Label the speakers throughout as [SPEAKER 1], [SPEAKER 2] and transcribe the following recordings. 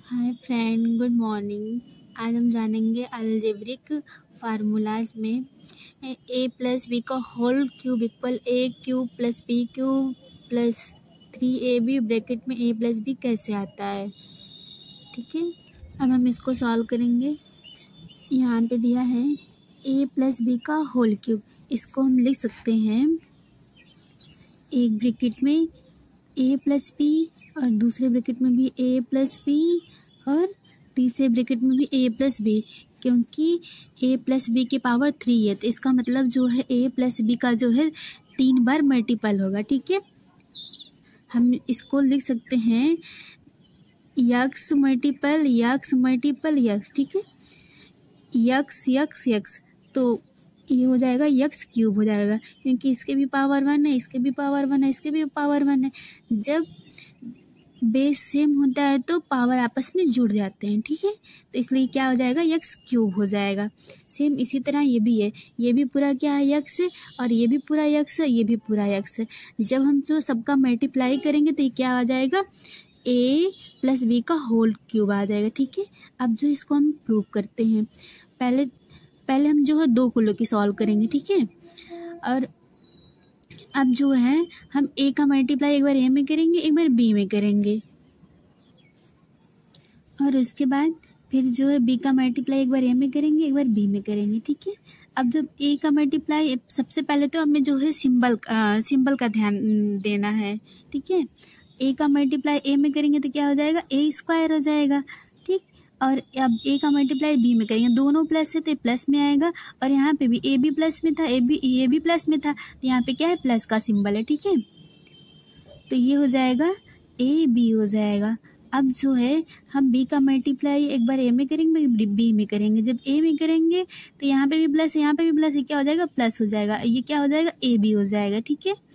[SPEAKER 1] Hi friend, good morning. आज हम जानेंगे अलजेब्रिक फार्मूलाज में ए प्लस बी का whole cube equal A cube plus B cube plus 3ab bracket में A plus B कैसे आता है। ठीक है, अब हम इसको सॉल्व करेंगे। यहाँ पे दिया है ए प्लस बी का होल क्यूब, इसको हम लिख सकते हैं एक ब्रैकेट में ए प्लस बी और दूसरे ब्रैकेट में भी ए प्लस बी और तीसरे ब्रैकेट में भी ए प्लस बी, क्योंकि ए प्लस बी की पावर 3 है तो इसका मतलब जो है ए प्लस बी का जो है 3 बार मल्टीपल होगा। ठीक है, हम इसको लिख सकते हैं x multiple x multiple x. ठीक है, यक्स यक्स यक्स, तो ये हो जाएगा यक्स क्यूब हो जाएगा, क्योंकि इसके भी पावर 1 है, इसके भी पावर 1 है, इसके भी पावर 1 है। जब बेस सेम होता है तो पावर आपस में जुड़ जाते हैं। ठीक है, तो इसलिए क्या हो जाएगा, यक्स क्यूब हो जाएगा। सेम इसी तरह ये भी है, ये भी पूरा क्या है यक्स है और ये भी पूरा यक्स है, ये भी पूरा यक्स है। जब हम जो सबका मल्टीप्लाई करेंगे तो ये क्या आ जाएगा, ए प्लस बी का होल क्यूब आ जाएगा। ठीक है, अब जो इसको हम प्रूव करते हैं, पहले हम जो है 2 को लेके सॉल्व करेंगे। ठीक है, और अब जो है हम ए का मल्टीप्लाई एक बार ए में करेंगे, एक बार बी में करेंगे, और उसके बाद फिर जो है बी का मल्टीप्लाई एक बार ए में करेंगे, एक बार बी में करेंगे। ठीक है, अब जब ए का मल्टीप्लाई, सबसे पहले तो हमें जो है सिंबल का ध्यान देना है। ठीक है, ए का मल्टीप्लाई ए में करेंगे तो क्या हो जाएगा, ए स्क्वायर हो जाएगा। ठीक, और अब ए का मल्टीप्लाई बी में करेंगे, दोनों प्लस है तो प्लस में आएगा, और यहाँ पे भी ए भी प्लस में था, ए भी प्लस में था, तो यहाँ पे क्या है, प्लस का सिंबल है। ठीक है, तो ये हो जाएगा ए बी हो जाएगा। अब जो है हम बी का मल्टीप्लाई एक बार ए में करेंगे, बी में करेंगे। जब ए में करेंगे तो यहाँ पे भी प्लस है, यहाँ पे भी प्लस है, क्या हो जाएगा, प्लस हो जाएगा, ये क्या हो जाएगा, ए बी हो जाएगा। ठीक है,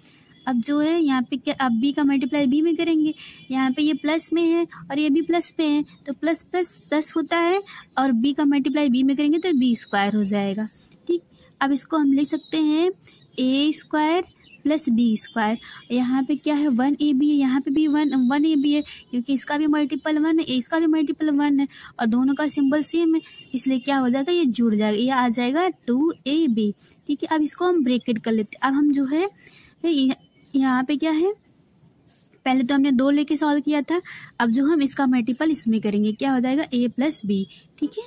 [SPEAKER 1] अब जो है यहाँ पे क्या, अब बी का मल्टीप्लाई बी में करेंगे, यहाँ पे ये प्लस में है और ये भी प्लस में है, तो प्लस प्लस प्लस होता है, और बी का मल्टीप्लाई बी में करेंगे तो बी स्क्वायर हो जाएगा। ठीक, अब इसको हम लिख सकते हैं ए स्क्वायर प्लस बी स्क्वायर। यहाँ पे क्या है, 1ab है, यहाँ पे भी 1ab है, क्योंकि इसका भी मल्टीपल 1 है, इसका भी मल्टीपल 1 है, और दोनों का सिंबल सेम है, इसलिए क्या हो जाएगा, ये जुड़ जाएगा, ये आ जाएगा 2ab। ठीक है, अब इसको हम ब्रैकेट कर लेते हैं। अब हम जो है यहाँ पे क्या है, पहले तो हमने 2 लेके सॉल्व किया था, अब जो हम इसका मल्टीपल इसमें करेंगे, क्या हो जाएगा, a प्लस बी। ठीक है,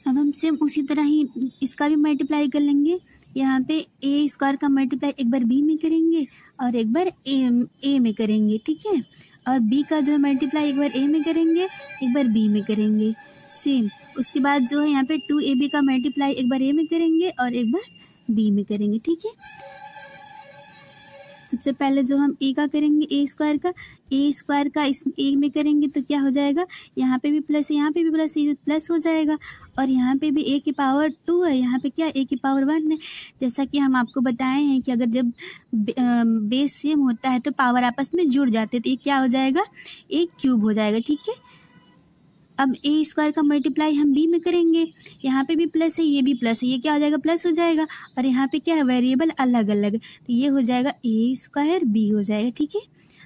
[SPEAKER 1] अब हम सेम उसी तरह ही इसका भी मल्टीप्लाई कर लेंगे। यहाँ पे ए स्क्वायर का मल्टीप्लाई एक बार बी में करेंगे और एक बार ए में करेंगे। ठीक है, और बी का जो है मल्टीप्लाई एक बार ए में करेंगे, एक बार बी में करेंगे सेम। उसके बाद जो है यहाँ पे 2ab का मल्टीप्लाई एक बार ए में करेंगे और एक बार बी में करेंगे। ठीक है, सबसे पहले जो हम ए का करेंगे, ए स्क्वायर का इस ए में करेंगे तो क्या हो जाएगा, यहाँ पे भी प्लस है, यहाँ पे भी प्लस है, प्लस हो जाएगा, और यहाँ पे भी ए की पावर 2 है, यहाँ पे क्या ए की पावर 1 है। जैसा कि हम आपको बताए हैं कि अगर जब बेस सेम होता है तो पावर आपस में जुड़ जाते हैं, तो ये क्या हो जाएगा, ए क्यूब हो जाएगा। ठीक है, अब ए स्क्वायर का मल्टीप्लाई हम बी में करेंगे, यहाँ पे भी प्लस है, ये भी प्लस है, ये क्या हो जाएगा, प्लस हो जाएगा, और यहाँ पे क्या है, वेरिएबल अलग अलग, तो ये हो जाएगा ए स्क्वायर बी हो जाएगा। ठीक है,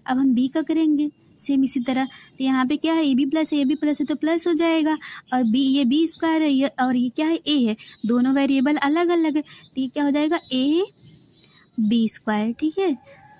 [SPEAKER 1] अब हम बी का करेंगे सेम इसी तरह, तो यहाँ पे क्या है, ए भी प्लस है, ये भी प्लस है, तो प्लस हो जाएगा, और बी, ये बी स्क्वायर है, ये और ये क्या है, ए है, दोनों वेरिएबल अलग अलग है, तो ये क्या हो जाएगा, ए बी स्क्वायर। ठीक है,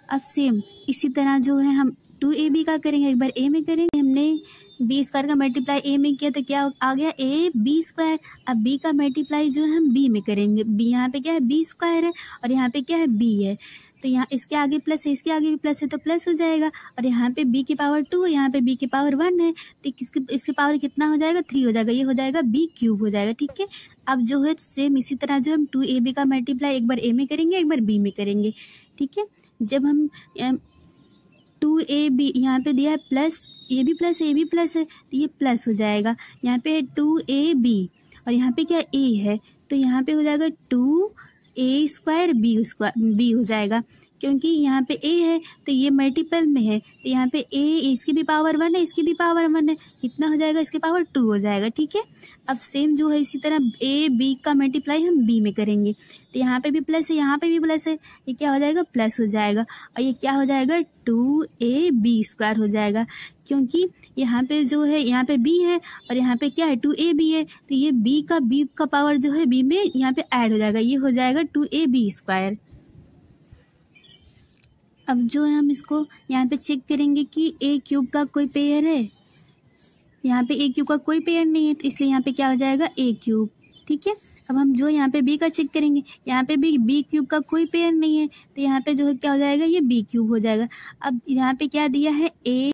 [SPEAKER 1] अब सेम इसी तरह जो है हम 2ab का करेंगे, एक बार ए में करेंगे, हमने बी स्क्वायर का मल्टीप्लाई ए में किया तो क्या आ गया, ए बी स्क्वायर। अब बी का मल्टीप्लाई जो है हम बी में करेंगे, बी यहाँ पे क्या है, बी स्क्वायर है, और यहाँ पे क्या है, बी है, तो यहाँ इसके आगे प्लस है, इसके आगे भी प्लस है, तो प्लस हो जाएगा, और यहाँ पे बी की पावर 2 है, यहाँ पे बी की पावर 1 है, तो इसकी पावर कितना हो जाएगा, 3 हो जाएगा, ये हो जाएगा बी क्यूब हो जाएगा। ठीक है, अब जो है सेम इसी तरह जो हम 2ab का मल्टीप्लाई एक बार ए में करेंगे, एक बार बी में करेंगे। ठीक है, जब हम 2ab यहाँ पे दिया है प्लस, ये भी प्लस है, ये भी प्लस है, तो ये प्लस हो जाएगा, यहाँ पे 2ab, और यहाँ पे क्या ए है, तो यहाँ पे हो जाएगा 2a स्क्वायर बी हो जाएगा, क्योंकि यहाँ पे ए है तो ये मल्टीपल में है, तो यहाँ पे ए, इसकी भी पावर 1 है, इसकी भी पावर 1 है, कितना हो जाएगा, इसकी पावर 2 हो जाएगा। ठीक है, अब सेम जो है इसी तरह ए बी का मल्टीप्लाई हम बी में करेंगे, तो यहाँ पे भी प्लस है, यहाँ पे भी प्लस है, ये क्या हो जाएगा, प्लस हो जाएगा, और ये क्या हो जाएगा, 2ab स्क्वायर हो जाएगा, क्योंकि यहाँ पे जो है, यहाँ पे b है और यहाँ पे क्या है 2ab है, तो ये b का पावर जो है b में यहाँ पे ऐड हो जाएगा, ये हो जाएगा 2ab²। अब जो है हम इसको यहाँ पे चेक करेंगे कि a³ का कोई पेयर है, यहाँ पे a³ का कोई पेयर नहीं है, तो इसलिए यहाँ पे क्या हो जाएगा a³। ठीक है, अब हम जो यहाँ पे b का चेक करेंगे, यहाँ पे भी b³ का कोई पेयर नहीं है, तो यहाँ पे जो है क्या हो जाएगा, ये b³ हो जाएगा। अब यहाँ पे क्या दिया है, a